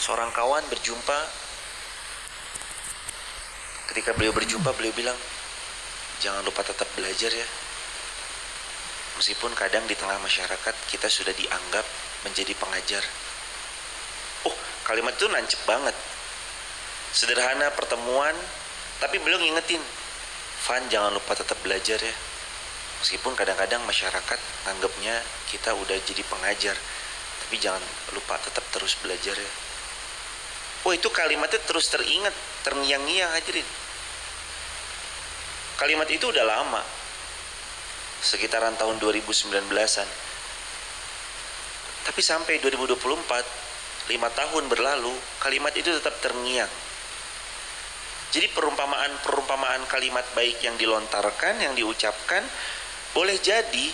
seorang kawan berjumpa. Ketika beliau berjumpa, beliau bilang, jangan lupa tetap belajar ya. Meskipun kadang di tengah masyarakat kita sudah dianggap menjadi pengajar. Oh, kalimat itu nancep banget. Sederhana pertemuan, tapi beliau ngingetin, Van, jangan lupa tetap belajar ya. Meskipun kadang-kadang masyarakat anggapnya kita udah jadi pengajar, tapi jangan lupa tetap terus belajar ya. Oh, itu kalimatnya terus teringat, terngiang-ngiang hadirin. Kalimat itu udah lama, sekitaran tahun 2019-an. Tapi sampai 2024, 5 tahun berlalu, kalimat itu tetap terngiang. Jadi perumpamaan kalimat baik yang dilontarkan, yang diucapkan, boleh jadi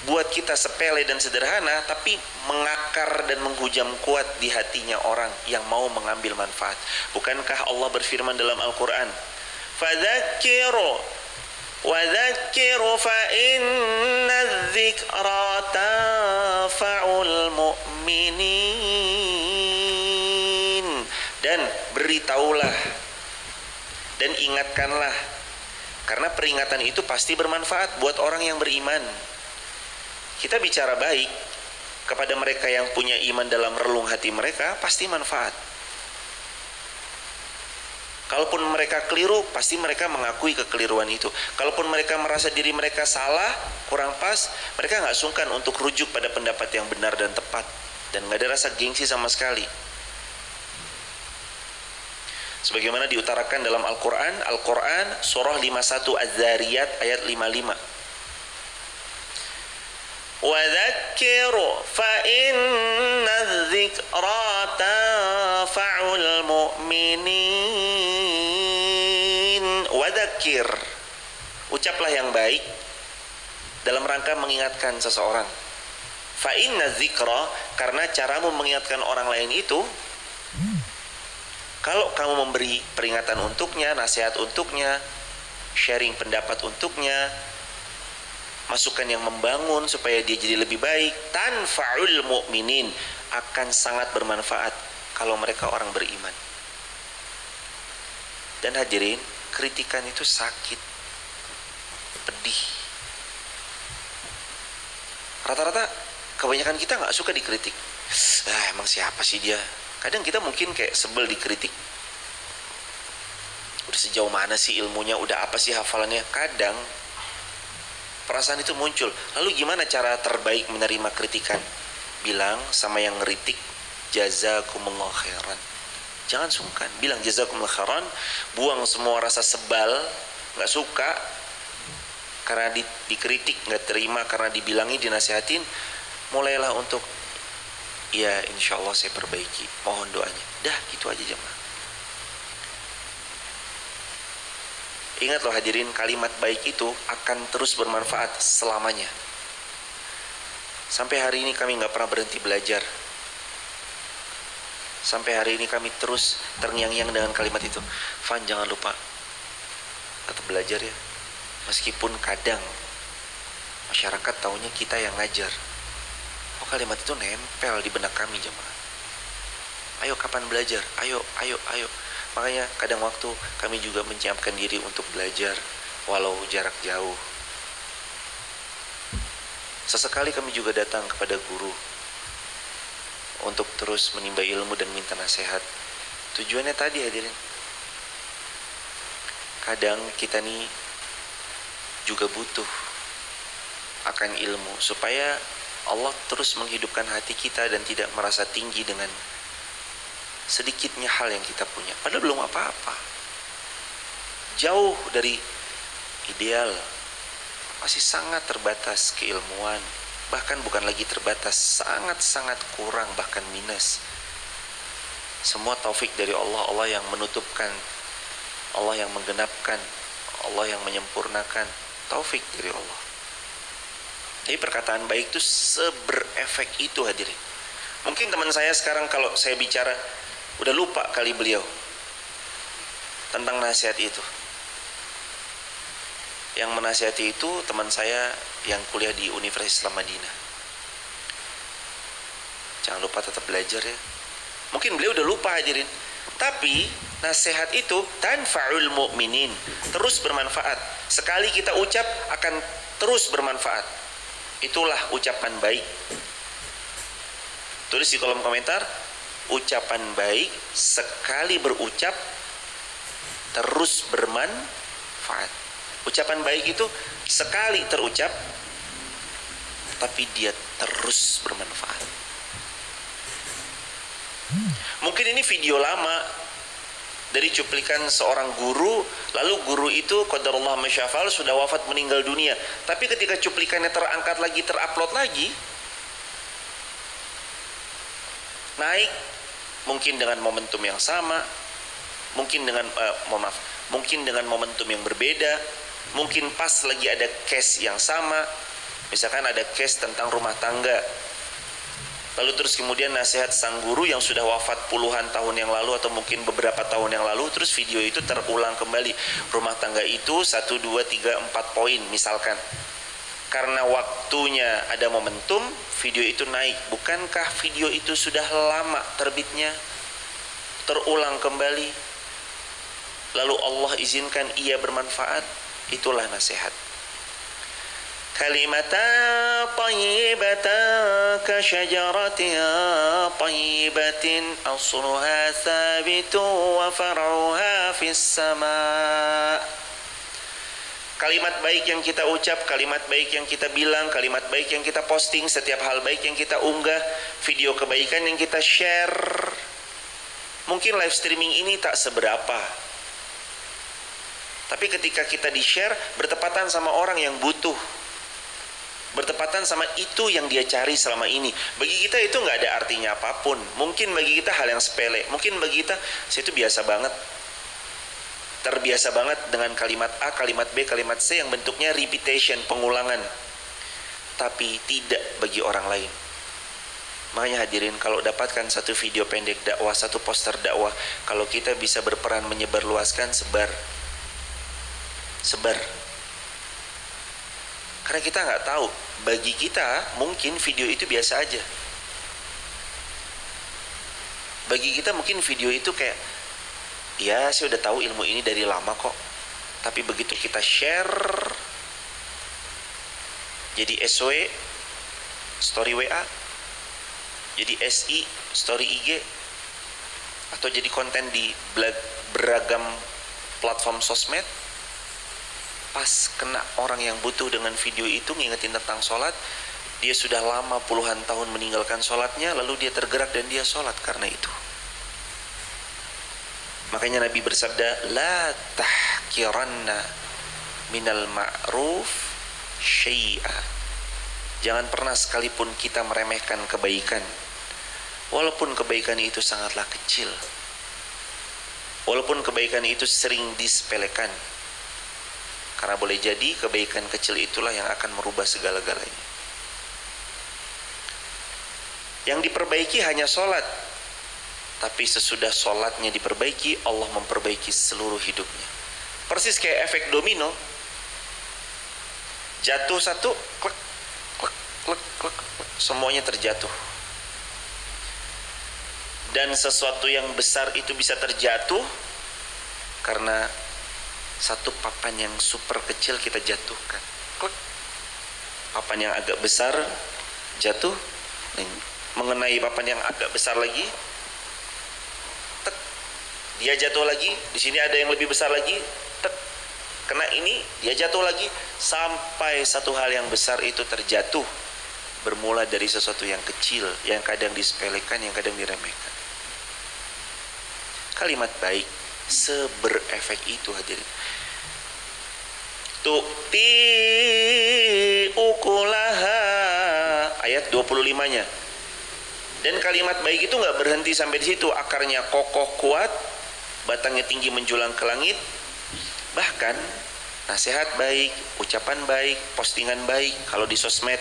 buat kita sepele dan sederhana, tapi mengakar dan menghujam kuat di hatinya orang yang mau mengambil manfaat. Bukankah Allah berfirman dalam Al-Quran, fadzakiru wadzakiru fa inna dzikra tanfa'ul mu'minin. Dan beritahulah dan ingatkanlah, karena peringatan itu pasti bermanfaat buat orang yang beriman. Kita bicara baik kepada mereka yang punya iman dalam relung hati mereka, pasti manfaat. Kalaupun mereka keliru, pasti mereka mengakui kekeliruan itu. Kalaupun mereka merasa diri mereka salah, kurang pas, mereka gak sungkan untuk rujuk pada pendapat yang benar dan tepat, dan gak ada rasa gengsi sama sekali. Sebagaimana diutarakan dalam Al-Quran surah 51 Az-Zariyat ayat 55. وَذَكِّرُ فَإِنَّ الذِّكْرَى تَنفَعُ الْمُؤْمِنِينَ. وَذَكِّرْ, ucaplah yang baik dalam rangka mengingatkan seseorang. فَإِنَّ الذِّكْرَى, karena caramu mengingatkan orang lain itu, kalau kamu memberi peringatan untuknya, nasihat untuknya, sharing pendapat untuknya, masukan yang membangun supaya dia jadi lebih baik, tanfa'ul mu'minin, akan sangat bermanfaat kalau mereka orang beriman. Dan hadirin, kritikan itu sakit, pedih. Rata-rata kebanyakan kita gak suka dikritik. Emang siapa sih dia? Kadang kita mungkin kayak sebel dikritik. Udah sejauh mana sih ilmunya? Udah apa sih hafalannya? Kadang perasaan itu muncul. Lalu gimana cara terbaik menerima kritikan? Bilang sama yang ngeritik, jazakumullah khairan. Jangan sungkan, bilang jazakumullah khairan. Buang semua rasa sebal, gak suka karena dikritik, gak terima karena dibilangi, dinasihatin. Mulailah untuk, ya insya Allah saya perbaiki, mohon doanya. Dah gitu aja jemaah. Ingat loh hadirin, kalimat baik itu akan terus bermanfaat selamanya. Sampai hari ini kami gak pernah berhenti belajar. Sampai hari ini kami terus terngiang-ngiang dengan kalimat itu. Van, jangan lupa tetap belajar ya. Meskipun kadang masyarakat taunya kita yang ngajar. Oh, kalimat itu nempel di benak kami jemaah. Ayo kapan belajar? Ayo. Makanya kadang waktu kami juga menyiapkan diri untuk belajar walau jarak jauh. Sesekali kami juga datang kepada guru untuk terus menimba ilmu dan minta nasihat. Tujuannya tadi hadirin, kadang kita nih juga butuh akan ilmu supaya Allah terus menghidupkan hati kita dan tidak merasa tinggi dengan sedikitnya hal yang kita punya. Padahal belum apa-apa, jauh dari ideal, masih sangat terbatas keilmuan. Bahkan bukan lagi terbatas, sangat-sangat kurang, bahkan minus. Semua taufik dari Allah. Allah yang menutupkan, Allah yang menggenapkan, Allah yang menyempurnakan. Taufik dari Allah. Jadi perkataan baik itu seberefek itu hadirin. Mungkin teman saya sekarang kalau saya bicara udah lupa kali beliau tentang nasihat itu. Yang menasihati itu teman saya yang kuliah di Universitas Islam Madinah. Jangan lupa tetap belajar ya. Mungkin beliau udah lupa hadirin. Tapi nasihat itu tanfa'ul mu'minin, terus bermanfaat. Sekali kita ucap akan terus bermanfaat. Itulah ucapan baik. Tulis di kolom komentar, ucapan baik sekali berucap terus bermanfaat. Ucapan baik itu sekali terucap tapi dia terus bermanfaat. Mungkin ini video lama dari cuplikan seorang guru, lalu guru itu qadarullah masyafal sudah wafat meninggal dunia. Tapi ketika cuplikannya terangkat lagi, terupload lagi, naik, mungkin dengan momentum yang sama, mungkin dengan mungkin dengan momentum yang berbeda, mungkin pas lagi ada case yang sama. Misalkan ada case tentang rumah tangga, lalu terus kemudian nasihat sang guru yang sudah wafat puluhan tahun yang lalu atau mungkin beberapa tahun yang lalu, terus video itu terulang kembali. Rumah tangga itu 1, 2, 3, 4 poin misalkan. Karena waktunya ada momentum, video itu naik. Bukankah video itu sudah lama terbitnya? Terulang kembali. Lalu Allah izinkan ia bermanfaat. Itulah nasihat. Kalimatan tayyibatan ka syajaratin tayyibatin asluha thabitu wa far'uha fis sama'. Kalimat baik yang kita ucap, kalimat baik yang kita bilang, kalimat baik yang kita posting, setiap hal baik yang kita unggah, video kebaikan yang kita share. Mungkin live streaming ini tak seberapa, tapi ketika kita di-share bertepatan sama orang yang butuh, bertepatan sama itu yang dia cari selama ini. Bagi kita itu nggak ada artinya apapun. Mungkin bagi kita hal yang sepele. Mungkin bagi kita, saya itu biasa banget, terbiasa banget dengan kalimat A, kalimat B, kalimat C yang bentuknya repetition, pengulangan. Tapi tidak bagi orang lain. Makanya hadirin, kalau dapatkan satu video pendek dakwah, satu poster dakwah, kalau kita bisa berperan menyebarluaskan, sebar. Karena kita nggak tahu, bagi kita mungkin video itu biasa aja. Bagi kita mungkin video itu kayak, ya saya udah tahu ilmu ini dari lama kok. Tapi begitu kita share, jadi SW, story WA, jadi SI, story IG, atau jadi konten di beragam platform sosmed, pas kena orang yang butuh dengan video itu, ngingetin tentang sholat, dia sudah lama puluhan tahun meninggalkan sholatnya, lalu dia tergerak dan dia sholat karena itu. Makanya Nabi bersabda, la tahkiranna minal ma'ruf syai'a. Jangan pernah sekalipun kita meremehkan kebaikan, walaupun kebaikan itu sangatlah kecil, walaupun kebaikan itu sering disepelekan. Karena boleh jadi kebaikan kecil itulah yang akan merubah segala-galanya. Yang diperbaiki hanya sholat, tapi sesudah sholatnya diperbaiki, Allah memperbaiki seluruh hidupnya. Persis kayak efek domino. Jatuh satu, klek, klek, klek, klek, klek, semuanya terjatuh. Dan sesuatu yang besar itu bisa terjatuh karena satu papan yang super kecil kita jatuhkan. Klek. Papan yang agak besar jatuh, mengenai papan yang agak besar lagi, tek. Dia jatuh lagi, di sini ada yang lebih besar lagi, tek. Kena ini, dia jatuh lagi, sampai satu hal yang besar itu terjatuh. Bermula dari sesuatu yang kecil, yang kadang disepelekan, yang kadang diremehkan. Kalimat baik seberefek itu hadirin. Tu'ti ukulaha, ayat 25-nya. Dan kalimat baik itu nggak berhenti sampai di situ. Akarnya kokoh kuat, batangnya tinggi menjulang ke langit. Bahkan nasihat baik, ucapan baik, postingan baik, kalau di sosmed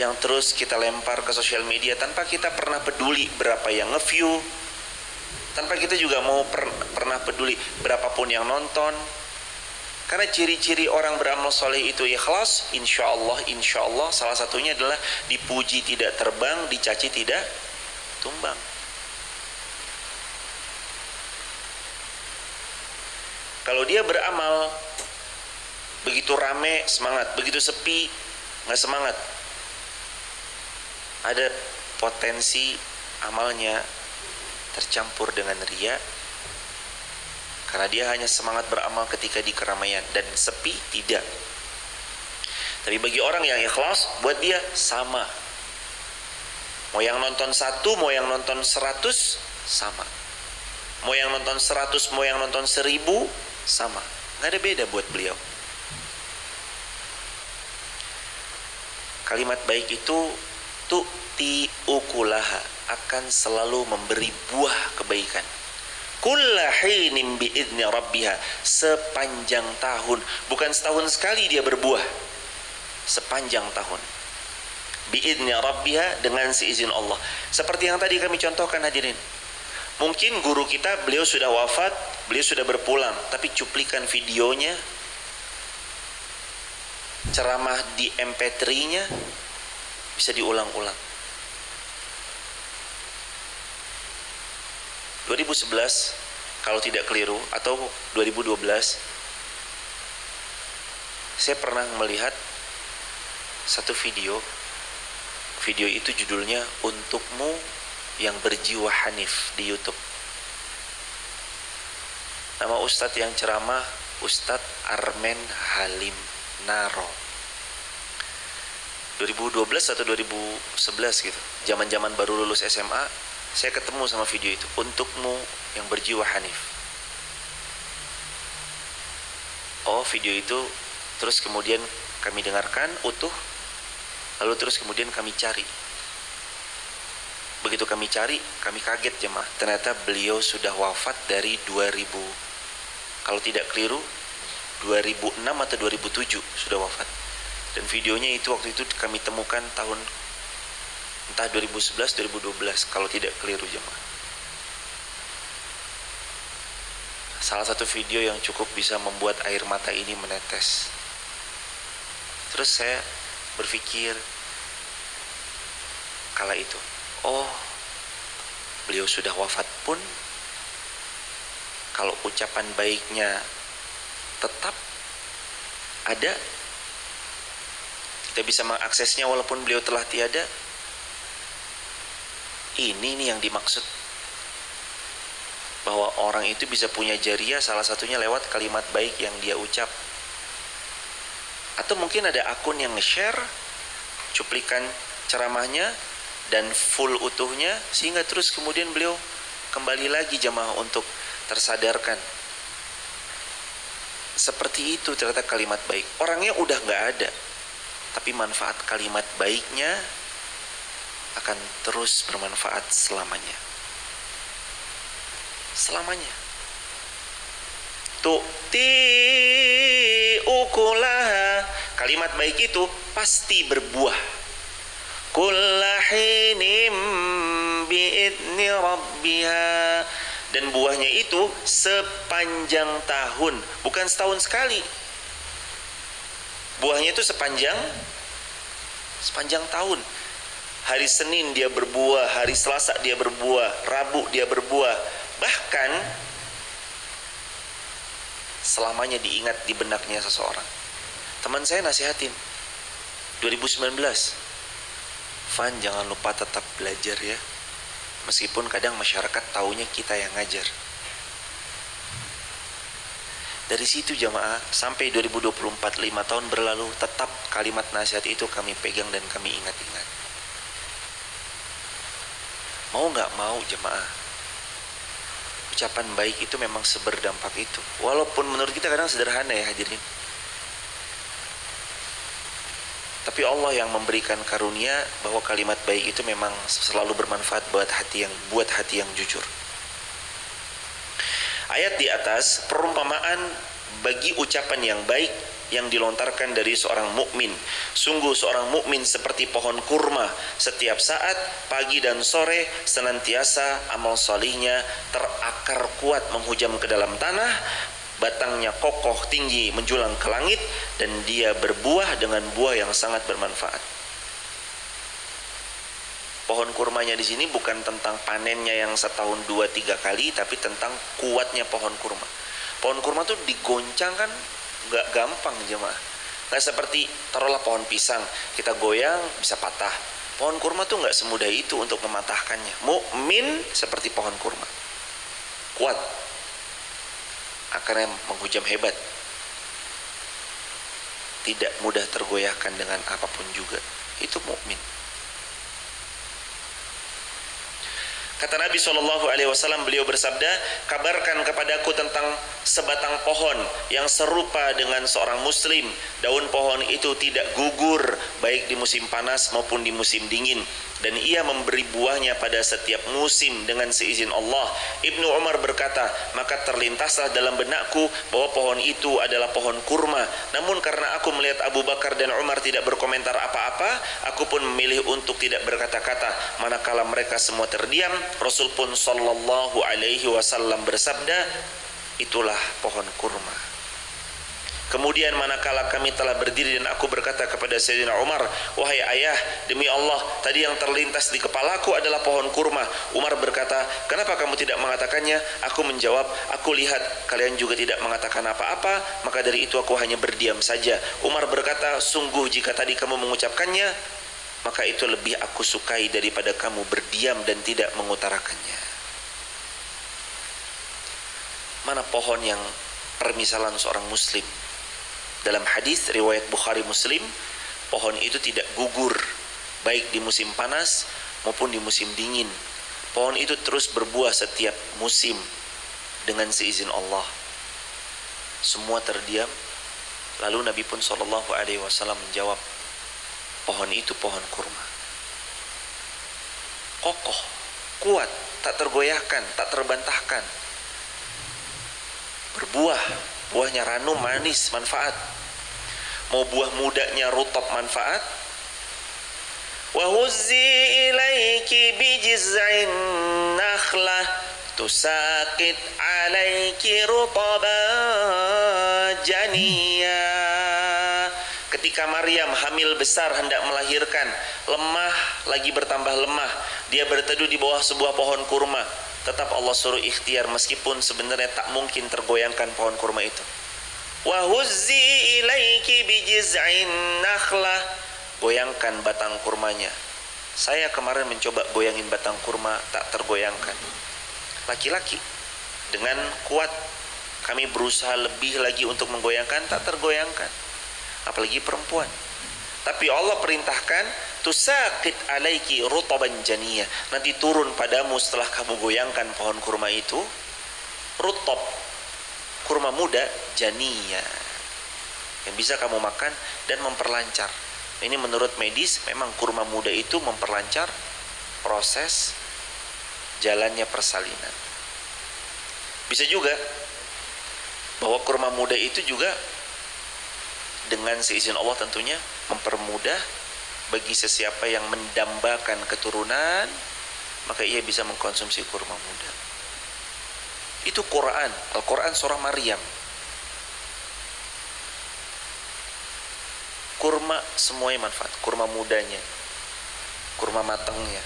yang terus kita lempar ke sosial media tanpa kita pernah peduli berapa yang nge-view, tanpa kita juga mau pernah peduli berapapun yang nonton. Karena ciri-ciri orang beramal soleh itu ikhlas, insya Allah salah satunya adalah dipuji tidak terbang, dicaci tidak tumbang. Kalau dia beramal begitu rame semangat, begitu sepi nggak semangat, ada potensi amalnya tercampur dengan ria, karena dia hanya semangat beramal ketika di keramaian, dan sepi tidak. Tapi bagi orang yang ikhlas, buat dia sama. Mau yang nonton 1, mau yang nonton 100, sama. Mau yang nonton 100, mau yang nonton 1000, sama. Nggak ada beda buat beliau. Kalimat baik itu tu'ti ukulaha, akan selalu memberi buah kebaikan. Kullahinin bi'idni rabbiha, sepanjang tahun. Bukan setahun sekali dia berbuah, sepanjang tahun. Bi'idni rabbiha, dengan seizin Allah. Seperti yang tadi kami contohkan hadirin. Mungkin guru kita, beliau sudah wafat, beliau sudah berpulang, tapi cuplikan videonya, ceramah di MP3-nya bisa diulang-ulang. 2011 kalau tidak keliru, atau 2012, saya pernah melihat satu video. Video itu judulnya Untukmu yang Berjiwa Hanif di YouTube. Nama Ustadz yang ceramah Ustadz Armen Halim Naro. 2012 atau 2011 gitu, zaman-zaman baru lulus SMA, saya ketemu sama video itu, Untukmu yang Berjiwa Hanif. Oh, video itu terus kemudian kami dengarkan utuh, lalu terus kemudian kami cari. Begitu kami cari, kami kaget jemaah, ternyata beliau sudah wafat dari 2000, kalau tidak keliru 2006 atau 2007 sudah wafat. Dan videonya itu waktu itu kami temukan tahun entah 2011 2012 kalau tidak keliru jemaah. Salah satu video yang cukup bisa membuat air mata ini menetes. Terus saya berpikir kala itu, oh, beliau sudah wafat pun kalau ucapan baiknya tetap ada, kita bisa mengaksesnya walaupun beliau telah tiada. Ini nih yang dimaksud, bahwa orang itu bisa punya jariah, salah satunya lewat kalimat baik yang dia ucap. Atau mungkin ada akun yang nge-share cuplikan ceramahnya dan full utuhnya, sehingga terus kemudian beliau kembali lagi jamaah untuk tersadarkan. Seperti itu ternyata kalimat baik. Orangnya udah gak ada, tapi manfaat kalimat baiknya akan terus bermanfaat selamanya. Selamanya. Tu'ti ukulaha, kalimat baik itu pasti berbuah. Kullahinim bi'idni rabbiha, dan buahnya itu sepanjang tahun, bukan setahun sekali. Buahnya itu sepanjang tahun. Hari Senin dia berbuah, hari Selasa dia berbuah, Rabu dia berbuah, bahkan selamanya diingat di benaknya seseorang. Teman saya nasihatin 2019, Van, jangan lupa tetap belajar ya, meskipun kadang masyarakat taunya kita yang ngajar. Dari situ jamaah, sampai 2024, 5 tahun berlalu, tetap kalimat nasihat itu kami pegang dan kami ingat-ingat. Mau gak mau jemaah, ucapan baik itu memang seberdampak itu. Walaupun menurut kita kadang sederhana ya hadirin, tapi Allah yang memberikan karunia bahwa kalimat baik itu memang selalu bermanfaat buat hati yang jujur. Ayat di atas perumpamaan bagi ucapan yang baik yang dilontarkan dari seorang mukmin. Sungguh seorang mukmin seperti pohon kurma, setiap saat pagi dan sore senantiasa amal solihnya terakar kuat menghujam ke dalam tanah, batangnya kokoh tinggi menjulang ke langit, dan dia berbuah dengan buah yang sangat bermanfaat. Pohon kurmanya di sini bukan tentang panennya yang setahun 2-3 kali, tapi tentang kuatnya pohon kurma. Pohon kurma tuh digoncang kan nggak gampang jemaah. Nggak seperti taruhlah pohon pisang, kita goyang bisa patah. Pohon kurma tuh nggak semudah itu untuk mematahkannya. Mukmin seperti pohon kurma, kuat, akarnya menghujam hebat, tidak mudah tergoyahkan dengan apapun juga. Itu mukmin. Kata Nabi SAW, beliau bersabda, kabarkan kepadaku tentang sebatang pohon yang serupa dengan seorang muslim. Daun pohon itu tidak gugur baik di musim panas maupun di musim dingin, dan ia memberi buahnya pada setiap musim dengan seizin Allah. Ibnu Umar berkata, maka terlintaslah dalam benakku bahwa pohon itu adalah pohon kurma. Namun karena aku melihat Abu Bakar dan Umar tidak berkomentar apa-apa, aku pun memilih untuk tidak berkata-kata. Manakala mereka semua terdiam, Rasul pun sallallahu alaihi wasallam bersabda, itulah pohon kurma. Kemudian manakala kami telah berdiri dan aku berkata kepada Sayyidina Umar, wahai ayah, demi Allah, tadi yang terlintas di kepalaku adalah pohon kurma. Umar berkata, kenapa kamu tidak mengatakannya? Aku menjawab, aku lihat kalian juga tidak mengatakan apa-apa, maka dari itu aku hanya berdiam saja. Umar berkata, sungguh jika tadi kamu mengucapkannya, maka itu lebih aku sukai daripada kamu berdiam dan tidak mengutarakannya. Mana pohon yang permisalan seorang muslim? Dalam hadis riwayat Bukhari Muslim, pohon itu tidak gugur baik di musim panas maupun di musim dingin. Pohon itu terus berbuah setiap musim dengan seizin Allah. Semua terdiam. Lalu Nabi pun SAW menjawab, pohon itu pohon kurma, kokoh, kuat, tak tergoyahkan, tak terbantahkan, berbuah, buahnya ranum, manis, manfaat. Mau buah mudanya rutab, manfaat. Wa huzzi ilaiki bijiz'in nakhlah tusaqit alaiki rutaban janiyya. Ketika Maryam hamil besar hendak melahirkan, lemah, lagi bertambah lemah, dia berteduh di bawah sebuah pohon kurma. Tetap Allah suruh ikhtiar meskipun sebenarnya tak mungkin tergoyangkan pohon kurma itu. Wa huzzi ilaiki bijiz'in nakhlah, goyangkan batang kurmanya. Saya kemarin mencoba goyangin batang kurma, tak tergoyangkan. Laki-laki dengan kuat, kami berusaha lebih lagi untuk menggoyangkan, tak tergoyangkan. Apalagi perempuan. Tapi Allah perintahkan, tusaqit alaiki rutaban janiyah, nanti turun padamu setelah kamu goyangkan pohon kurma itu rutab, kurma muda, janiyah, yang bisa kamu makan dan memperlancar. Ini menurut medis, memang kurma muda itu memperlancar proses jalannya persalinan. Bisa juga bahwa kurma muda itu juga dengan seizin Allah tentunya mempermudah bagi sesiapa yang mendambakan keturunan, maka ia bisa mengkonsumsi kurma muda. Itu Quran, Al-Quran surah Maryam. Kurma semuanya manfaat, kurma mudanya, kurma matangnya,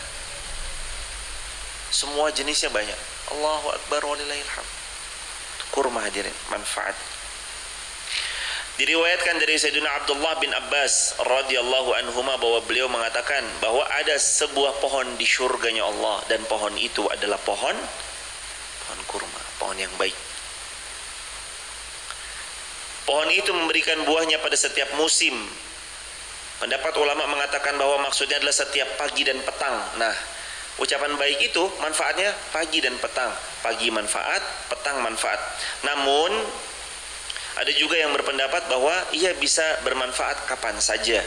semua jenisnya banyak. Allahu Akbar walillahil hamd. Kurma hadirin, manfaat. Diriwayatkan dari Sayyidina Abdullah bin Abbas radhiyallahu anhuma bahwa beliau mengatakan bahwa ada sebuah pohon di syurganya Allah, dan pohon itu adalah pohon kurma, pohon yang baik. Pohon itu memberikan buahnya pada setiap musim. Pendapat ulama mengatakan bahwa maksudnya adalah setiap pagi dan petang. Nah, ucapan baik itu manfaatnya pagi dan petang. Pagi manfaat, petang manfaat. Namun ada juga yang berpendapat bahwa ia bisa bermanfaat kapan saja.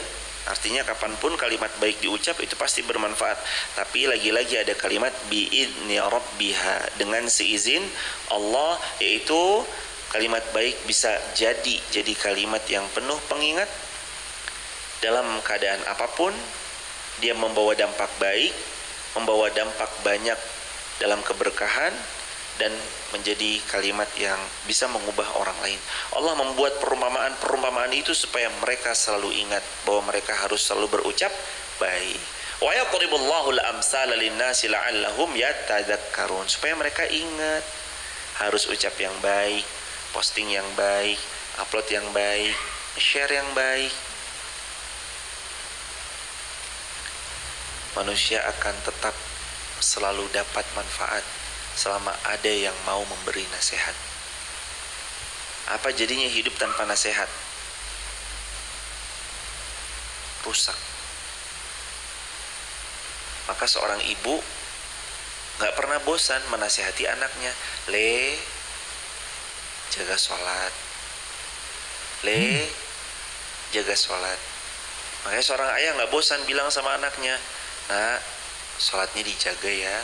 Artinya kapanpun kalimat baik diucap itu pasti bermanfaat. Tapi lagi-lagi ada kalimat bi'idni rabbiha, dengan seizin Allah, yaitu kalimat baik bisa jadi kalimat yang penuh pengingat. Dalam keadaan apapun dia membawa dampak baik, membawa dampak banyak dalam keberkahan, dan menjadi kalimat yang bisa mengubah orang lain. Allah membuat perumpamaan itu supaya mereka selalu ingat bahwa mereka harus selalu berucap baik. Wa yaqribullahu al-amsala lin-nasi la'allahum yatadzakkarun, supaya mereka ingat harus ucap yang baik, posting yang baik, upload yang baik, share yang baik, manusia akan tetap selalu dapat manfaat selama ada yang mau memberi nasihat. Apa jadinya hidup tanpa nasihat? Rusak. Maka seorang ibu gak pernah bosan menasihati anaknya. Jaga sholat. Jaga sholat. Makanya seorang ayah gak bosan bilang sama anaknya, nak, sholatnya dijaga ya.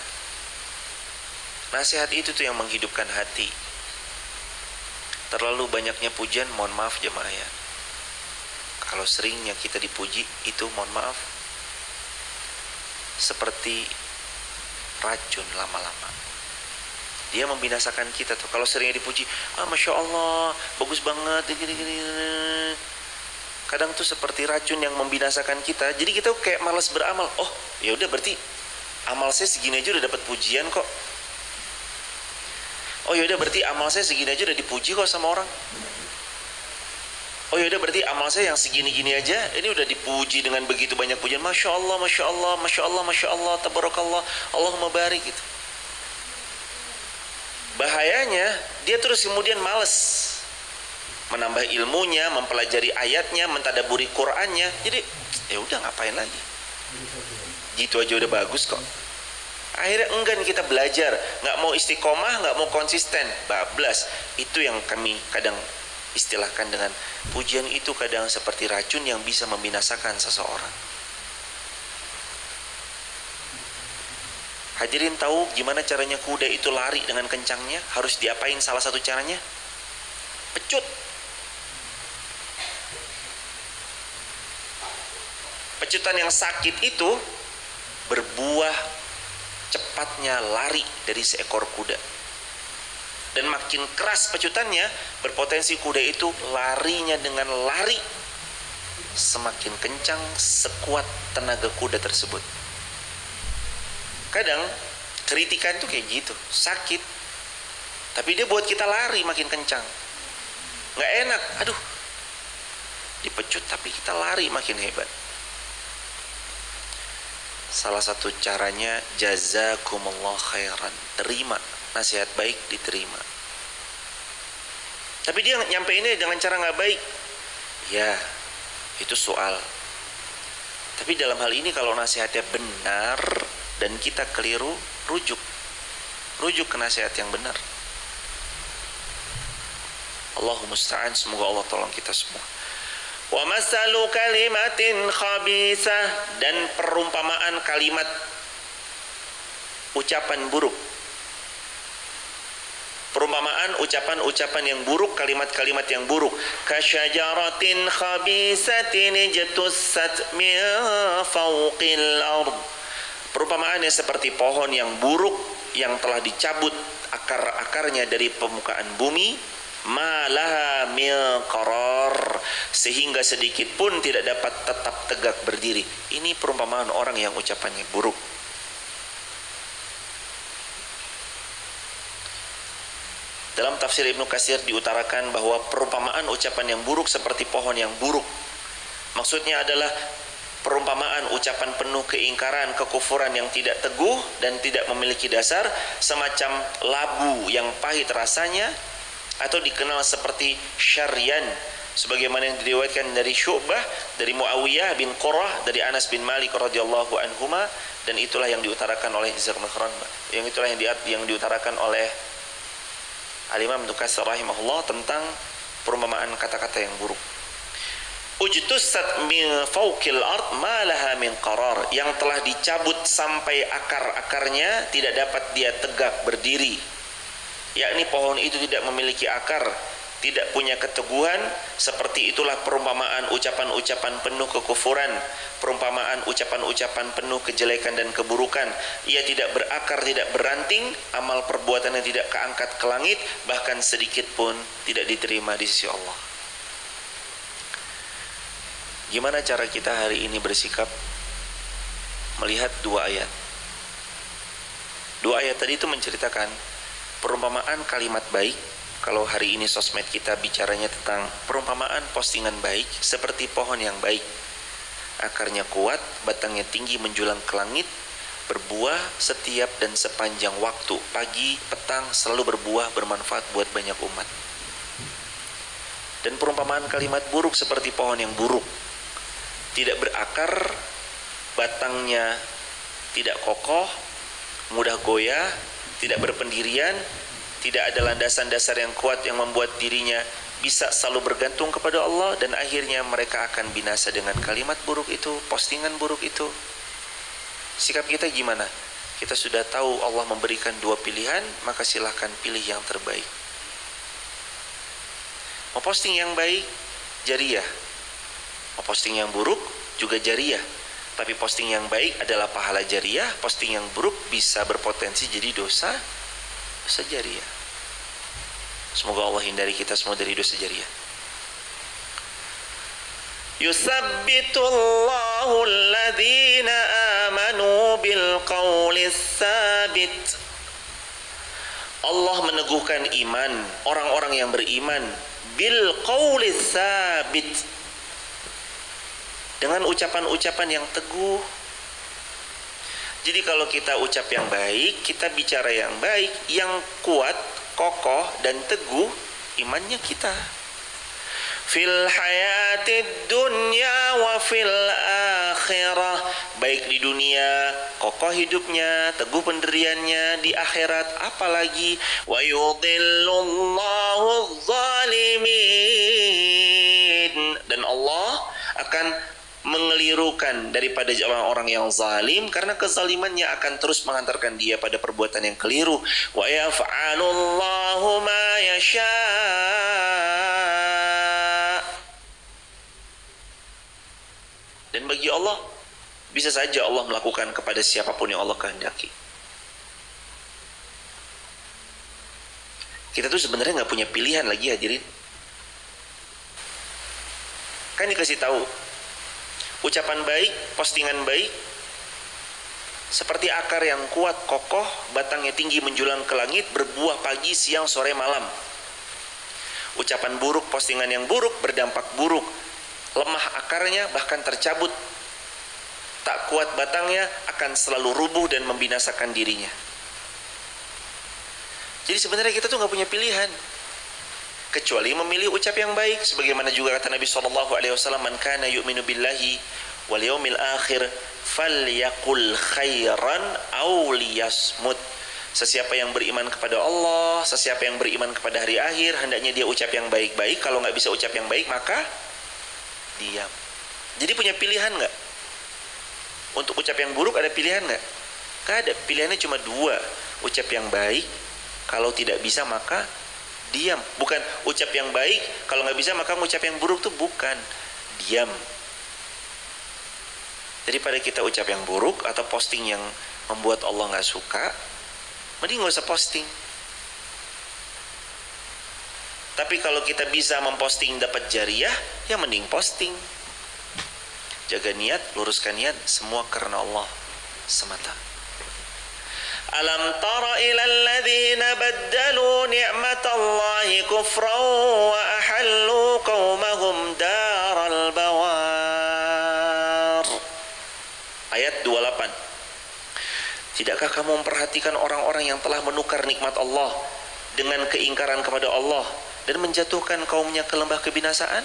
Nasihat itu tuh yang menghidupkan hati. Terlalu banyaknya pujian, mohon maaf jemaah ya, kalau seringnya kita dipuji, itu mohon maaf seperti racun lama-lama. Dia membinasakan kita tuh. Kalau seringnya dipuji, Masya Allah, bagus banget, gini. Kadang tuh seperti racun yang membinasakan kita. Jadi kita kayak malas beramal. Oh, ya udah berarti amal saya segini aja udah dapat pujian kok. Oh ya udah berarti amal saya segini aja udah dipuji kok sama orang. Oh ya udah berarti amal saya yang segini-gini aja ini udah dipuji dengan begitu banyak pujian. Masya Allah, Masya Allah, Masya Allah, Masya Allah, Tabarakallah, Allahumma barik gitu. Bahayanya dia terus kemudian males menambah ilmunya, mempelajari ayatnya, mentadaburi Qur'annya. Jadi ya udah ngapain lagi? Gitu aja udah bagus kok. Akhirnya enggan kita belajar, nggak mau istiqomah, nggak mau konsisten, bablas. Itu yang kami kadang istilahkan dengan pujian itu kadang seperti racun yang bisa membinasakan seseorang. Hadirin tahu gimana caranya kuda itu lari dengan kencangnya? Harus diapain salah satu caranya? Pecut. Pecutan yang sakit itu berbuah cepatnya lari dari seekor kuda. Dan makin keras pecutannya, berpotensi kuda itu larinya dengan lari semakin kencang sekuat tenaga kuda tersebut. Kadang kritikan tuh kayak gitu, sakit, tapi dia buat kita lari makin kencang. Nggak enak, aduh, dipecut tapi kita lari makin hebat. Salah satu caranya jazakumullah khairan, terima nasihat baik, diterima. Tapi dia nyampeinnya dengan cara nggak baik, ya itu soal. Tapi dalam hal ini kalau nasihatnya benar dan kita keliru, rujuk ke nasihat yang benar. Allahumma musta'an, semoga Allah tolong kita semua. Wa masalu kalimatin khabisah, dan perumpamaan kalimat ucapan buruk. Perumpamaan ucapan-ucapan yang buruk, kalimat-kalimat yang buruk. Kasyajaratin khabisatin ijtussat min fawqil ard. Perumpamaannya seperti pohon yang buruk yang telah dicabut akar-akarnya dari permukaan bumi. Ma laha min qarar, sehingga sedikit pun tidak dapat tetap tegak berdiri. Ini perumpamaan orang yang ucapannya buruk. Dalam tafsir Ibnu Katsir diutarakan bahwa perumpamaan ucapan yang buruk seperti pohon yang buruk. Maksudnya adalah perumpamaan ucapan penuh keingkaran, kekufuran yang tidak teguh dan tidak memiliki dasar, semacam labu yang pahit rasanya, atau dikenal seperti syaryan, sebagaimana yang diriwayatkan dari Syu'bah, dari Muawiyah bin Qurrah, dari Anas bin Malik radhiyallahu anhuma, dan itulah yang diutarakan oleh yang diutarakan oleh Al-Imam Ibnu Katsir rahimahullah tentang perumpamaan kata-kata yang buruk. Ujtussat min fawqil ard ma laha min qarar, yang telah dicabut sampai akar-akarnya tidak dapat dia tegak berdiri. Yakni pohon itu tidak memiliki akar, tidak punya keteguhan. Seperti itulah perumpamaan ucapan-ucapan penuh kekufuran, perumpamaan ucapan-ucapan penuh kejelekan dan keburukan. Ia tidak berakar, tidak beranting, amal perbuatannya tidak keangkat ke langit, bahkan sedikit pun tidak diterima di sisi Allah. Gimana cara kita hari ini bersikap melihat dua ayat? Dua ayat tadi itu menceritakan perumpamaan kalimat baik Kalau hari ini sosmed kita bicaranya tentang perumpamaan postingan baik seperti pohon yang baik. Akarnya kuat, batangnya tinggi menjulang ke langit, berbuah setiap dan sepanjang waktu, pagi, petang, selalu berbuah, bermanfaat buat banyak umat. Dan perumpamaan kalimat buruk seperti pohon yang buruk, tidak berakar, batangnya tidak kokoh, mudah goyah, tidak berpendirian, tidak ada landasan dasar yang kuat yang membuat dirinya bisa selalu bergantung kepada Allah, dan akhirnya mereka akan binasa dengan kalimat buruk itu, postingan buruk itu. Sikap kita gimana? Kita sudah tahu Allah memberikan dua pilihan, maka silahkan pilih yang terbaik. Mau posting yang baik, jariyah. Mau posting yang buruk, juga jariyah. Tapi posting yang baik adalah pahala jariyah, posting yang buruk bisa berpotensi jadi dosa jariyah. Semoga Allah hindari kita semua dari dosa jariyah. Yusabbitullahu alladhina amanu bil qawlis tsabit. Allah meneguhkan iman orang-orang yang beriman bil qawlis tsabit, dengan ucapan-ucapan yang teguh. Jadi kalau kita ucap yang baik, kita bicara yang baik, yang kuat, kokoh dan teguh imannya kita. Fil hayatid dunya wa fil akhirah, baik di dunia kokoh hidupnya, teguh pendiriannya, di akhirat apalagi. Wa yudhillullahu zalimin, dan Allah akan mengelirukan daripada orang-orang yang zalim, karena kezalimannya akan terus mengantarkan dia pada perbuatan yang keliru. Wa yaf'alullahu ma yasha. Dan bagi Allah, bisa saja Allah melakukan kepada siapapun yang Allah kehendaki. Kita tuh sebenarnya nggak punya pilihan lagi, hadirin. Kan dikasih tahu, ucapan baik, postingan baik seperti akar yang kuat, kokoh, batangnya tinggi menjulang ke langit, berbuah pagi, siang, sore, malam. Ucapan buruk, postingan yang buruk berdampak buruk, lemah akarnya, bahkan tercabut, tak kuat batangnya, akan selalu rubuh dan membinasakan dirinya. Jadi sebenarnya kita tuh nggak punya pilihan kecuali memilih ucap yang baik, sebagaimana juga kata Nabi SAW, man kana yu'minu billahi wal yawmil akhir falyaqul khairan aw liyasmut. Sesiapa yang beriman kepada Allah, sesiapa yang beriman kepada hari akhir, hendaknya dia ucap yang baik-baik. Kalau nggak bisa ucap yang baik, maka diam. Jadi punya pilihan nggak? Untuk ucap yang buruk ada pilihan nggak? Nggak ada. Pilihannya cuma dua, ucap yang baik, kalau tidak bisa maka diam. Bukan ucap yang baik, kalau nggak bisa maka ngucap yang buruk, tuh bukan, diam. Daripada kita ucap yang buruk atau posting yang membuat Allah nggak suka, mending nggak usah posting. Tapi kalau kita bisa memposting dapat jariyah, ya mending posting. Jaga niat, luruskan niat, semua karena Allah semata. Alam tara ilal ladzina baddalu ni'matallahi kufran wa ahallu qaumahum daral bawar. Ayat 28. Tidakkah kamu memperhatikan orang-orang yang telah menukar nikmat Allah dengan keingkaran kepada Allah dan menjatuhkan kaumnya ke lembah kebinasaan?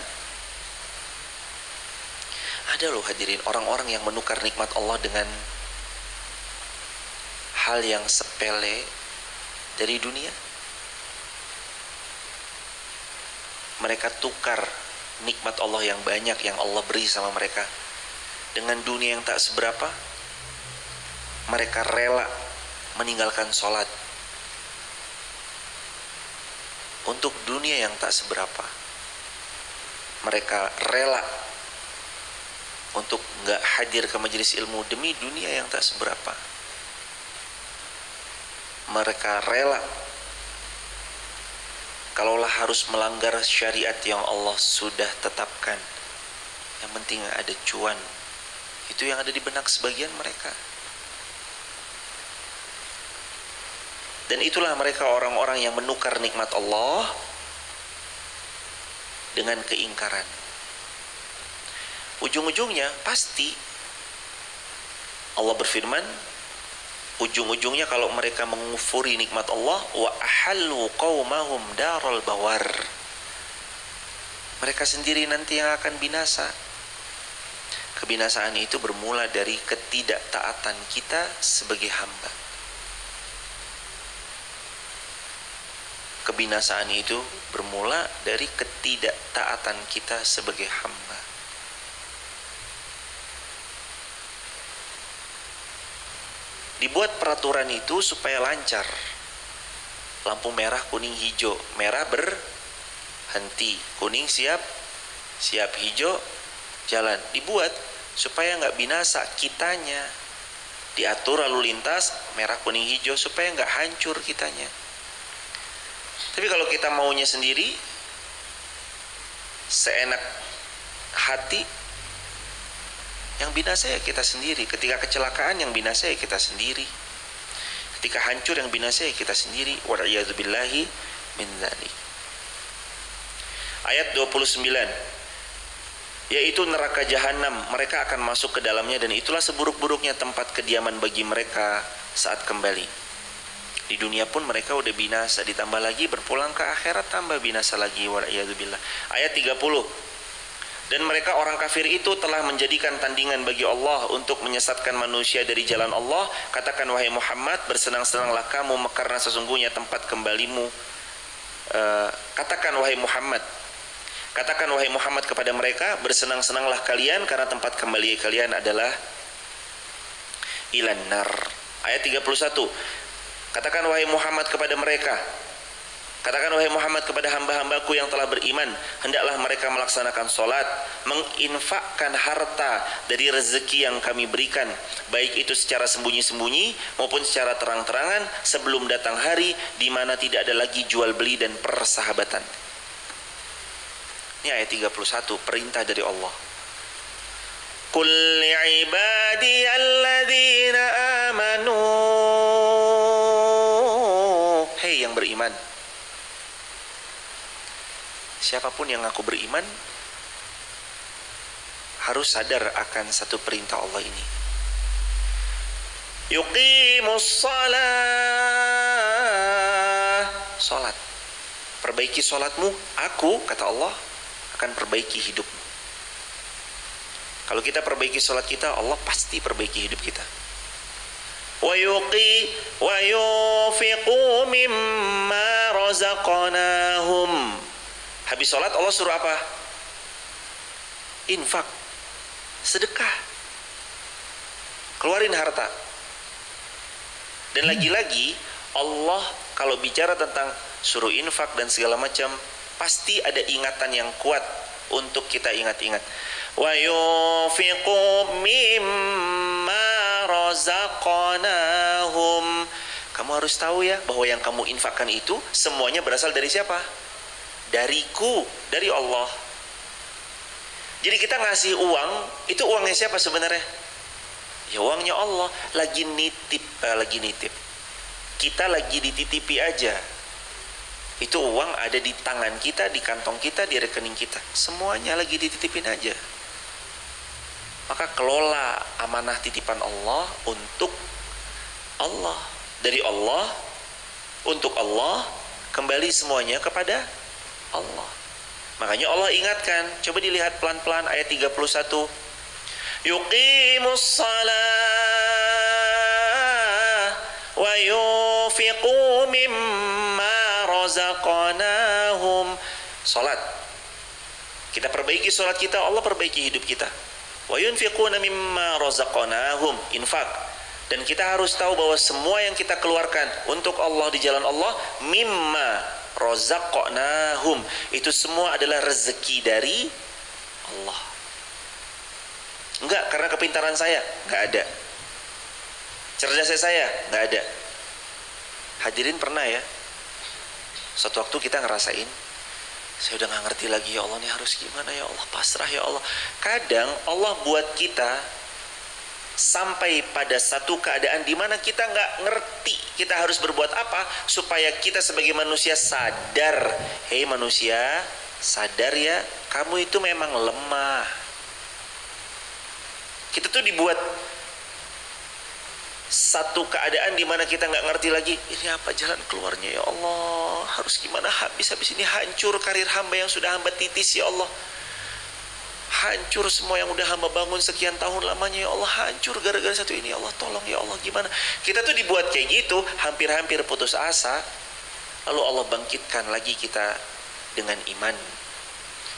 Ada loh hadirin, orang-orang yang menukar nikmat Allah dengan hal yang sepele dari dunia. Mereka tukar nikmat Allah yang banyak yang Allah beri sama mereka dengan dunia yang tak seberapa. Mereka rela meninggalkan sholat untuk dunia yang tak seberapa. Mereka rela untuk nggak hadir ke majelis ilmu demi dunia yang tak seberapa. Mereka rela kalaulah harus melanggar syariat yang Allah sudah tetapkan, yang penting ada cuan. Itu yang ada di benak sebagian mereka. Dan itulah mereka orang-orang yang menukar nikmat Allah dengan keingkaran. Ujung-ujungnya pasti Allah berfirman, ujung-ujungnya kalau mereka mengufuri nikmat Allah, wa ahallu qaumahum daral bawar, mereka sendiri nanti yang akan binasa. Kebinasaan itu bermula dari ketidaktaatan kita sebagai hamba. Kebinasaan itu bermula dari ketidaktaatan kita sebagai hamba. Dibuat peraturan itu supaya lancar. Lampu merah, kuning, hijau. Merah berhenti, kuning siap, hijau jalan. Dibuat supaya nggak binasa kitanya. Diatur lalu lintas merah, kuning, hijau supaya nggak hancur kitanya. Tapi kalau kita maunya sendiri, seenak hati, yang binasa ya kita sendiri. Ketika kecelakaan yang binasa ya kita sendiri. Ketika hancur yang binasa ya kita sendiri. Wa'iyadzubillahi min dzalik. Ayat 29, yaitu neraka jahanam, mereka akan masuk ke dalamnya dan itulah seburuk-buruknya tempat kediaman bagi mereka saat kembali. Di dunia pun mereka udah binasa, ditambah lagi berpulang ke akhirat tambah binasa lagi. Wa'iyadzubillah. Ayat 30, dan mereka orang kafir itu telah menjadikan tandingan bagi Allah untuk menyesatkan manusia dari jalan Allah. Katakan wahai Muhammad, bersenang-senanglah kamu karena sesungguhnya tempat kembalimu. Katakan wahai Muhammad kepada mereka, bersenang-senanglah kalian karena tempat kembali kalian adalah ilan nar. Ayat 31, katakan wahai Muhammad kepada mereka, katakan wahai Muhammad kepada hamba-hambaku yang telah beriman, hendaklah mereka melaksanakan sholat, menginfakkan harta dari rezeki yang kami berikan, baik itu secara sembunyi-sembunyi maupun secara terang-terangan, sebelum datang hari di mana tidak ada lagi jual beli dan persahabatan. Ini ayat 31, perintah dari Allah. Qul li'ibadiyalladzina amanu, hei yang beriman, siapapun yang aku beriman harus sadar akan satu perintah Allah ini. Yuqimus shalah, salat. Perbaiki salatmu, aku, kata Allah, akan perbaiki hidupmu. Kalau kita perbaiki salat kita, Allah pasti perbaiki hidup kita. Wa yunfiqu mimma razaqnahum. Habis sholat Allah suruh apa? Infak, sedekah, keluarin harta. Dan lagi-lagi Allah kalau bicara tentang suruh infak dan segala macam, pasti ada ingatan yang kuat untuk kita ingat-ingat. Wa yunfiqu mimma razaqnahum. Kamu harus tahu ya bahwa yang kamu infakkan itu semuanya berasal dari siapa? Dariku, dari Allah. Jadi kita ngasih uang, itu uangnya siapa sebenarnya? Ya uangnya Allah. Lagi nitip. Kita lagi dititipi aja. Itu uang ada di tangan kita, di kantong kita, di rekening kita. Semuanya lagi dititipin aja. Maka kelola amanah titipan Allah untuk Allah. Dari Allah, untuk Allah, kembali semuanya kepada Allah. Makanya Allah ingatkan, coba dilihat pelan-pelan ayat 31. Yuqimus shalah wa yunfiqu mimma razaqnahum. Salat. Kita perbaiki salat kita, Allah perbaiki hidup kita. Wa yunfiquna mimma razaqnahum, infak. Dan kita harus tahu bahwa semua yang kita keluarkan untuk Allah di jalan Allah, mimma razaqnahum, itu semua adalah rezeki dari Allah. Enggak karena kepintaran saya, enggak ada. Cerdasnya saya, enggak ada. Hadirin pernah ya, suatu waktu kita ngerasain, saya udah gak ngerti lagi, ya Allah ini harus gimana ya Allah, pasrah ya Allah. Kadang Allah buat kita sampai pada satu keadaan di mana kita nggak ngerti kita harus berbuat apa, supaya kita sebagai manusia sadar, hei manusia, sadar ya, kamu itu memang lemah. Kita tuh dibuat satu keadaan di mana kita nggak ngerti lagi, ini apa jalan keluarnya ya Allah, harus gimana, habis ini hancur karir hamba yang sudah hamba titis ya Allah, hancur semua yang udah hamba bangun sekian tahun lamanya ya Allah, hancur gara-gara satu ini ya Allah, tolong ya Allah, gimana. Kita tuh dibuat kayak gitu, hampir-hampir putus asa. Lalu Allah bangkitkan lagi kita dengan iman,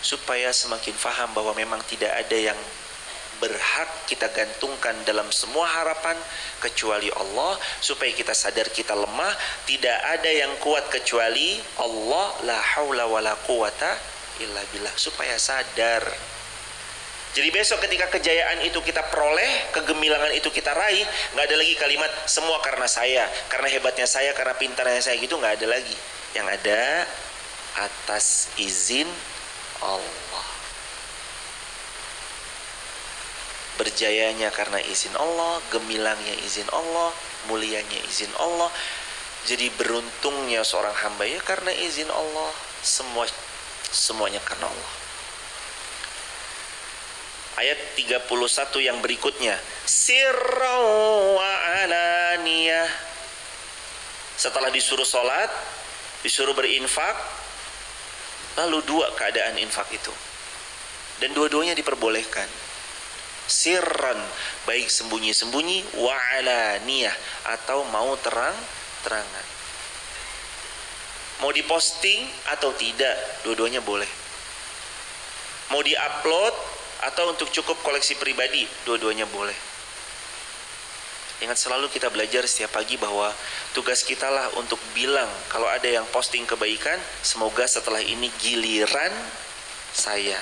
supaya semakin faham bahwa memang tidak ada yang berhak kita gantungkan dalam semua harapan kecuali Allah, supaya kita sadar kita lemah, tidak ada yang kuat kecuali Allah, la haula wala quwata illa billah, supaya sadar. Jadi besok ketika kejayaan itu kita peroleh, kegemilangan itu kita raih, nggak ada lagi kalimat semua karena saya, karena hebatnya saya, karena pintarnya saya, gitu nggak ada lagi. Yang ada atas izin Allah. Berjayanya karena izin Allah, gemilangnya izin Allah, mulianya izin Allah. Jadi beruntungnya seorang hamba ya karena izin Allah, semuanya karena Allah. Ayat 31 yang berikutnya, sirra wa alaniyah. Setelah disuruh sholat, disuruh berinfak, lalu dua keadaan infak itu, dan dua-duanya diperbolehkan. Sirran, baik sembunyi-sembunyi, wa alaniyah, atau mau terang-terangan. Mau diposting atau tidak, dua-duanya boleh. Mau diupload atau untuk cukup koleksi pribadi, dua-duanya boleh. Ingat selalu kita belajar setiap pagi bahwa tugas kita lah untuk bilang kalau ada yang posting kebaikan, semoga setelah ini giliran saya.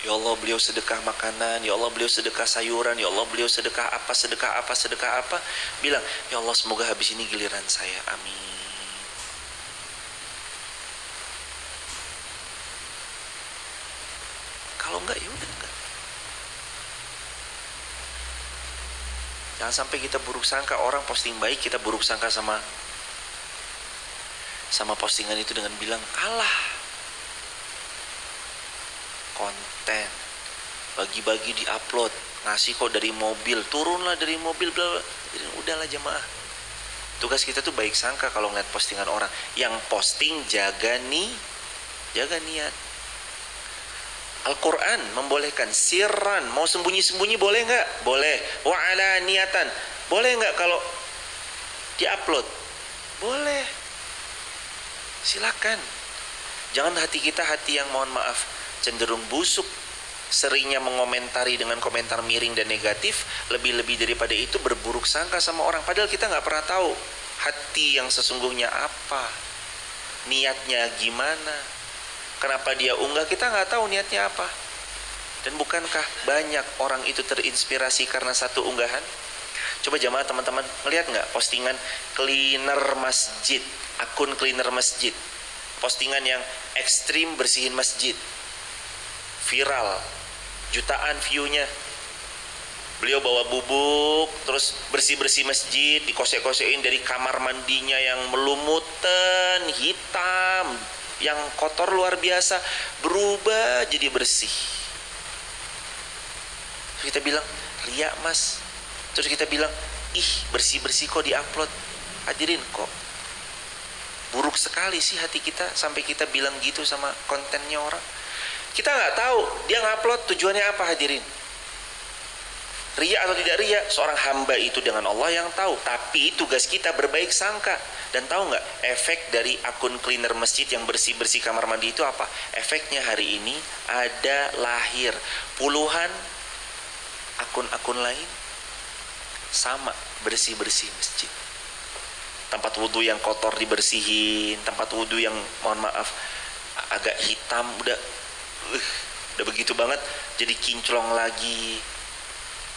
Ya Allah, beliau sedekah makanan, ya Allah beliau sedekah sayuran, ya Allah beliau sedekah apa. Bilang, ya Allah semoga habis ini giliran saya, amin. Kalau enggak ya udah enggak. Jangan sampai kita buruk sangka, orang posting baik kita buruk sangka sama postingan itu dengan bilang alah, konten bagi-bagi diupload, ngasih kok dari mobil, turunlah dari mobil, bla bla. Jadi udahlah jamaah. Tugas kita tuh baik sangka kalau ngeliat postingan orang. Yang posting jaga niat. Al-Quran membolehkan sirran, mau sembunyi-sembunyi boleh nggak? Boleh. Wa ala niatan, boleh nggak kalau diupload? Boleh. Silakan. Jangan hati kita hati yang mohon maaf cenderung busuk, seringnya mengomentari dengan komentar miring dan negatif, lebih-lebih daripada itu berburuk sangka sama orang. Padahal kita nggak pernah tahu hati yang sesungguhnya apa, niatnya gimana. Kenapa dia unggah, kita nggak tahu niatnya apa. Dan bukankah banyak orang itu terinspirasi karena satu unggahan? Coba jamaah teman-teman ngelihat nggak postingan cleaner masjid, akun cleaner masjid, postingan yang ekstrim bersihin masjid, viral, jutaan view-nya. Beliau bawa bubuk, terus bersih-bersih masjid, dikosek-kosekin dari kamar mandinya yang melumutan, hitam, yang kotor luar biasa, berubah jadi bersih. Terus kita bilang, riak mas. Terus kita bilang, ih bersih-bersih kok diupload. Hadirin, kok buruk sekali sih hati kita sampai kita bilang gitu sama kontennya orang. Kita nggak tahu dia ngupload tujuannya apa, hadirin. Ria atau tidak ria, seorang hamba itu dengan Allah yang tahu. Tapi tugas kita berbaik sangka. Dan tahu nggak efek dari akun cleaner masjid yang bersih-bersih kamar mandi itu apa? Efeknya hari ini ada lahir puluhan akun-akun lain sama bersih-bersih masjid. Tempat wudhu yang kotor dibersihin, tempat wudhu yang mohon maaf agak hitam udah begitu banget jadi kinclong lagi.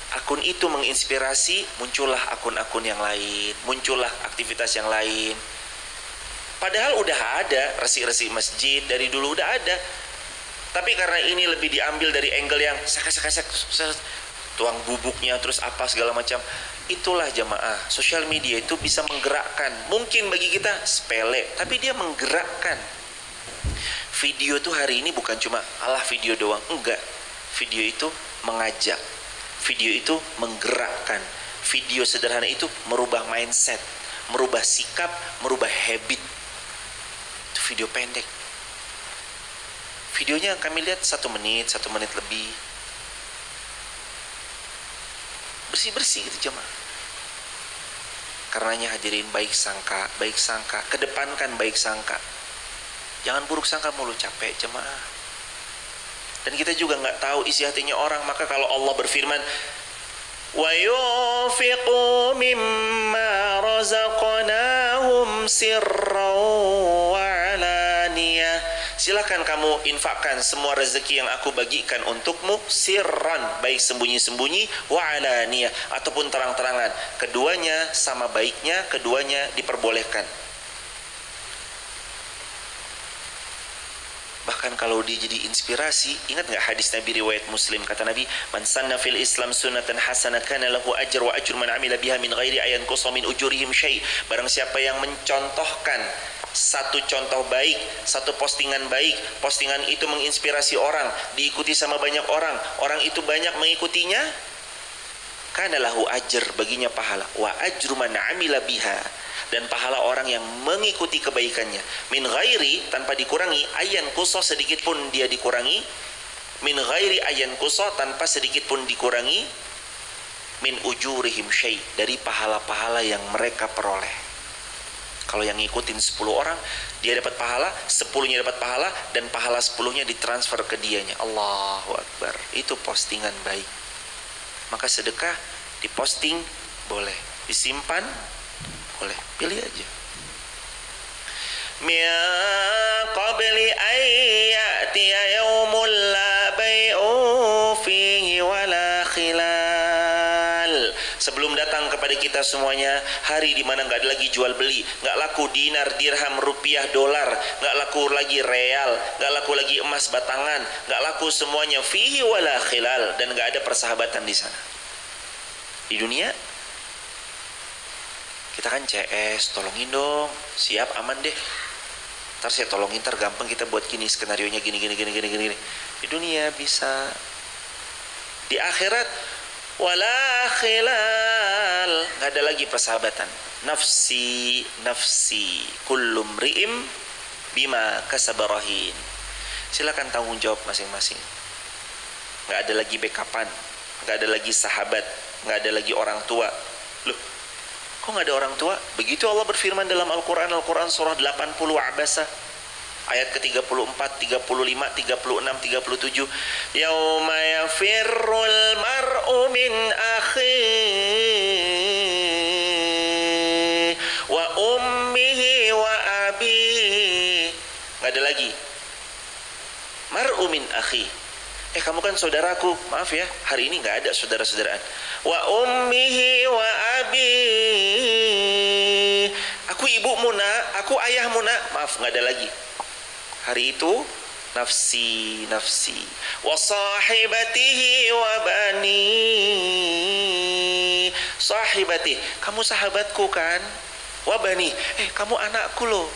Akun itu menginspirasi, muncullah akun-akun yang lain, muncullah aktivitas yang lain. Padahal udah ada resik-resik masjid dari dulu udah ada. Tapi karena ini lebih diambil dari angle yang tuang bubuknya, terus apa segala macam. Itulah jamaah, sosial media itu bisa menggerakkan. Mungkin bagi kita sepele, tapi dia menggerakkan. Video itu hari ini bukan cuma alah video doang, enggak. Video itu mengajak, video itu menggerakkan. Video sederhana itu merubah mindset, merubah sikap, merubah habit. Itu video pendek. Videonya kami lihat 1 menit lebih. Bersih-bersih gitu jemaah. Karenanya hadirin, baik sangka, kedepankan baik sangka. Jangan buruk sangka mulu, capek jemaah. Dan kita juga nggak tahu isi hatinya orang. Maka kalau Allah berfirman, wa yunfiqu mimma razaqnahum sirran wa alaniyah. Silakan kamu infakkan semua rezeki yang aku bagikan untukmu sirran, baik sembunyi-sembunyi, wa alaniyah, ataupun terang-terangan. Keduanya sama baiknya, keduanya diperbolehkan. Bahkan kalau dia jadi inspirasi, ingat nggak hadis Nabi riwayat Muslim, kata Nabi, man sanna fil Islam sunnatan hasanah kana lahu ajr wa ajru man amila biha min ghairi ayan qusa min ujurihim syai'. Barang siapa yang mencontohkan satu contoh baik, satu postingan baik, postingan itu menginspirasi orang, diikuti sama banyak orang, orang itu banyak mengikutinya, kana lahu ajr, baginya pahala, wa ajru man amila biha, dan pahala orang yang mengikuti kebaikannya, min ghairi, tanpa dikurangi, ayan qusa, sedikit pun dia dikurangi, min ghairi ayan qusa, tanpa sedikit pun dikurangi, min ujurihim syai', dari pahala-pahala yang mereka peroleh. Kalau yang ngikutin 10 orang, dia dapat pahala, 10-nya dapat pahala, dan pahala 10-nya ditransfer ke dianya. Allahu Akbar. Itu postingan baik. Maka sedekah diposting boleh, disimpan boleh, pilih aja. Min qabli an ya'tiya yaumul la bai'un fihi wala khilal. Sebelum datang kepada kita semuanya hari di mana nggak ada lagi jual beli, nggak laku dinar, dirham, rupiah, dolar, nggak laku lagi real, nggak laku lagi emas batangan, nggak laku semuanya, fihi wala khilal, dan nggak ada persahabatan di sana. Di dunia kita kan CS, tolongin dong, siap, aman deh, ntar saya tolongin, ntar gampang kita buat gini, skenarionya gini. Di dunia bisa. Di akhirat wala khilal, nggak ada lagi persahabatan. Nafsi kullum ri'im bima kasabarahin. Silakan tanggung jawab masing-masing. Nggak ada lagi backupan, nggak ada lagi sahabat, nggak ada lagi orang tua. Loh, kok nggak ada orang tua? Begitu Allah berfirman dalam Al-Quran surah 80 Abasa, ayat ke-34, 35, 36, 37. Yauma yafirrul mar'u min akhihi wa ummihi wa abihi. Nggak ada lagi mar'u min akhi. Kamu kan saudaraku. Maaf ya, hari ini nggak ada saudara-saudaraan. Wa ummihi wa abihi. Aku ibumu nak, aku ayahmu nak. Maaf, nggak ada lagi. Hari itu nafsi wa sahibatihi wa bani. Sahibati, kamu sahabatku kan? Wa bani, kamu anakku loh.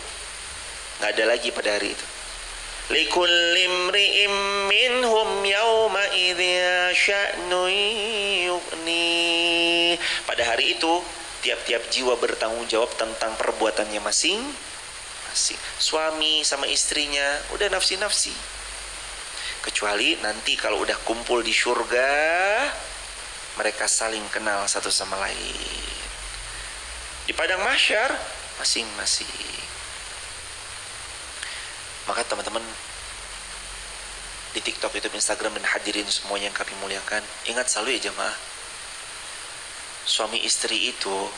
Nggak ada lagi pada hari itu. Likulli imri'im minhum yawma idza sya'nun yughni. Pada hari itu tiap-tiap jiwa bertanggung jawab tentang perbuatannya masing-masing. Suami sama istrinya udah nafsi-nafsi. Kecuali nanti kalau udah kumpul di surga, mereka saling kenal satu sama lain. Di padang mahsyar masing-masing. Maka teman-teman di TikTok, YouTube, Instagram, dan hadirin semuanya yang kami muliakan, ingat selalu ya jemaah, suami istri itu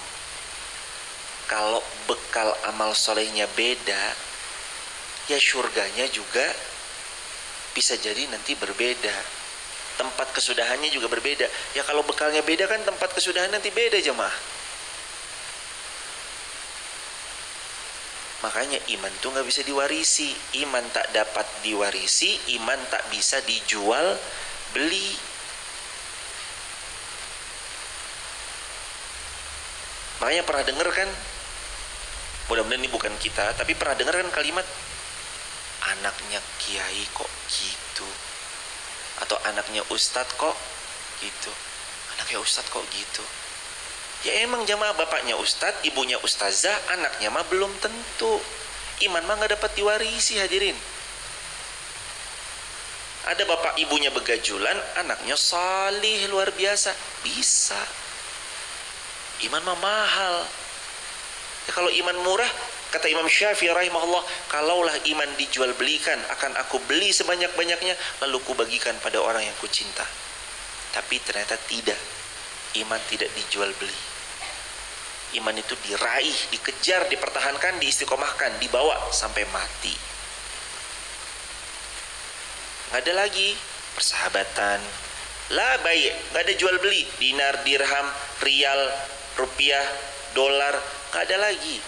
kalau bekal amal solehnya beda, ya surganya juga bisa jadi nanti berbeda. Tempat kesudahannya juga berbeda. Ya kalau bekalnya beda kan tempat kesudahan nanti beda jemaah. Makanya iman tuh gak bisa diwarisi. Iman tak dapat diwarisi, iman tak bisa dijual beli. Makanya pernah dengar kan, mudah-mudahan ini bukan kita, tapi pernah dengar kan kalimat anaknya kiai kok gitu, atau anaknya ustadz kok gitu, anaknya ustadz kok gitu. Ya emang jamaah, bapaknya ustadz, ibunya ustazah, anaknya mah belum tentu. Iman mah nggak dapat diwarisi hadirin. Ada bapak ibunya begajulan, anaknya salih luar biasa, bisa. Iman mah mahal. Ya, kalau iman murah, kata Imam Syafi'i rahimahullah, kalaulah iman dijual belikan, akan aku beli sebanyak-banyaknya, lalu kubagikan pada orang yang kucinta. Tapi ternyata tidak. Iman tidak dijual beli. Iman itu diraih, dikejar, dipertahankan, diistiqomahkan, dibawa sampai mati. Nggak ada lagi persahabatan, la bayi, nggak ada jual beli, dinar, dirham, rial, rupiah, dolar, nggak ada lagi.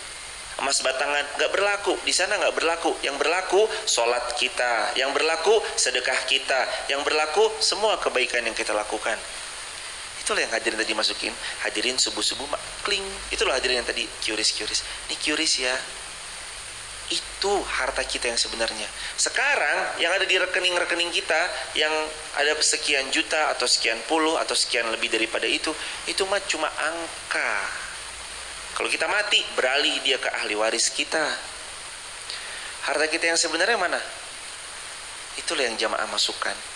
Emas batangan nggak berlaku, di sana nggak berlaku. Yang berlaku sholat kita, yang berlaku sedekah kita, yang berlaku semua kebaikan yang kita lakukan. Itulah yang hadirin tadi masukin, hadirin subuh-subuh kling. Itulah hadirin yang tadi QRIS. Ini QRIS ya. Itu harta kita yang sebenarnya. Sekarang yang ada di rekening-rekening kita, yang ada sekian juta atau sekian puluh atau sekian lebih daripada itu mah cuma angka. Kalau kita mati, beralih dia ke ahli waris kita. Harta kita yang sebenarnya mana? Itulah yang jamaah masukkan.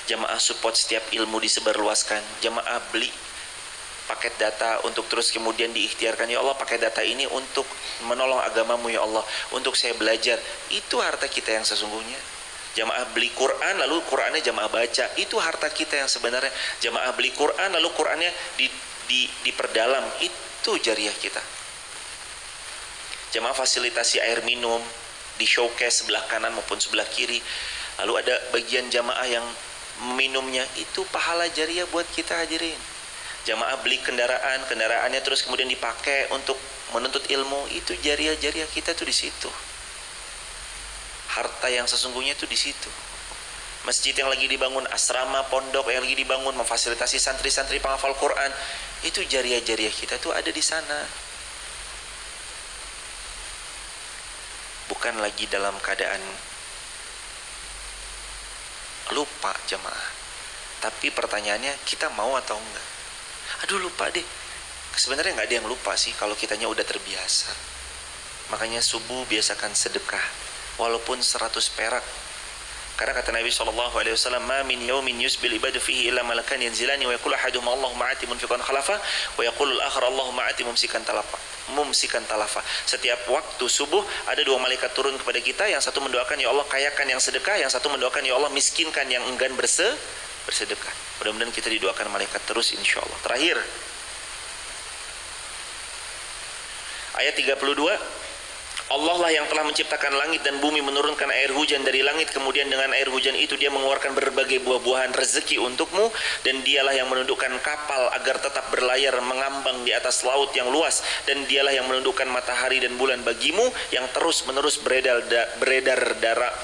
Jamaah support setiap ilmu disebarluaskan. Jamaah beli paket data untuk terus kemudian diikhtiarkan. Ya Allah, pakai data ini untuk menolong agamamu ya Allah, untuk saya belajar. Itu harta kita yang sesungguhnya. Jamaah beli Quran, lalu Qurannya jamaah baca. Itu harta kita yang sebenarnya. Jamaah beli Quran, lalu Qurannya diperdalam. Itu jariah kita. Jamaah fasilitasi air minum di showcase sebelah kanan maupun sebelah kiri. Lalu ada bagian jamaah yang minumnya, itu pahala jariah buat kita hadirin. Jamaah beli kendaraannya terus kemudian dipakai untuk menuntut ilmu, itu jariah-jariah kita tuh di situ. Harta yang sesungguhnya tuh di situ. Masjid yang lagi dibangun, asrama, pondok yang lagi dibangun, memfasilitasi santri-santri penghafal Quran, itu jariah-jariah kita tuh ada di sana. Bukan lagi dalam keadaan lupa jamaah. Tapi pertanyaannya, kita mau atau enggak? Aduh lupa deh. Sebenarnya nggak ada yang lupa sih kalau kitanya udah terbiasa. Makanya subuh biasakan sedekah walaupun 100 perak. Karena kata Nabi SAW, ma min yawmin yusbil ibadu fihi illa malakan yanzilani wa yaqulu ahaduhum Allahumma ati munfiqan khalafa wa yaqulu al-akhar Allahumma ati mumsikan talafa. Setiap waktu subuh ada dua malaikat turun kepada kita, yang satu mendoakan ya Allah kayakan yang sedekah, yang satu mendoakan ya Allah miskinkan yang enggan bersedekah. Mudah-mudahan kita didoakan malaikat terus insyaallah. Terakhir ayat 32, Allah lah yang telah menciptakan langit dan bumi, menurunkan air hujan dari langit, kemudian dengan air hujan itu dia mengeluarkan berbagai buah-buahan rezeki untukmu, dan dialah yang menundukkan kapal agar tetap berlayar mengambang di atas laut yang luas, dan dialah yang menundukkan matahari dan bulan bagimu yang terus-menerus beredar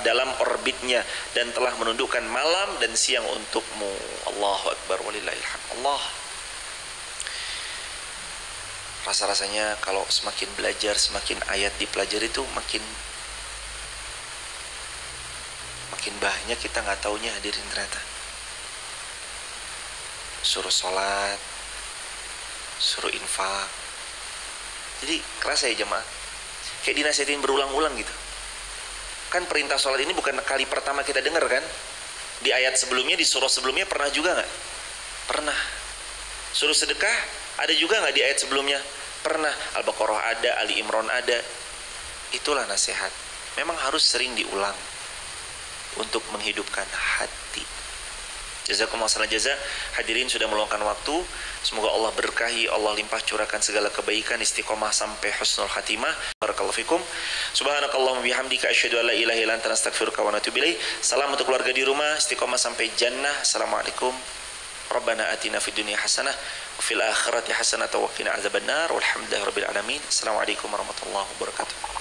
dalam orbitnya, dan telah menundukkan malam dan siang untukmu. Allahu Akbar walillahilhamd. Allah, rasa-rasanya kalau semakin belajar, semakin ayat dipelajari itu makin banyak kita nggak taunya hadirin ternyata. Suruh sholat, suruh infak. Jadi kerasa ya jemaah, kayak dinasihatin berulang-ulang gitu. Kan perintah sholat ini bukan kali pertama kita dengar kan? Di ayat sebelumnya, di surah sebelumnya pernah juga nggak? Pernah. Suruh sedekah ada juga nggak di ayat sebelumnya? Pernah. Al-Baqarah ada, Ali Imran ada. Itulah nasihat. Memang harus sering diulang untuk menghidupkan hati. Jazakumullah khairan jazaa. Hadirin sudah meluangkan waktu. Semoga Allah berkahi, Allah limpah curahkan segala kebaikan, istiqomah sampai husnul khatimah. Barakallahu fikum. Subhanakallahumma bihamdika asyhadu an la ilaha illa anta astaghfiruka wa atubu ilaik. Salam untuk keluarga di rumah, istiqomah sampai jannah. Assalamualaikum. Rabbana atina fid dunya hasanah wa fil akhirati hasanah wa qina azabannar walhamdulillahi rabbil alamin. Assalamualaikum warahmatullahi wabarakatuh.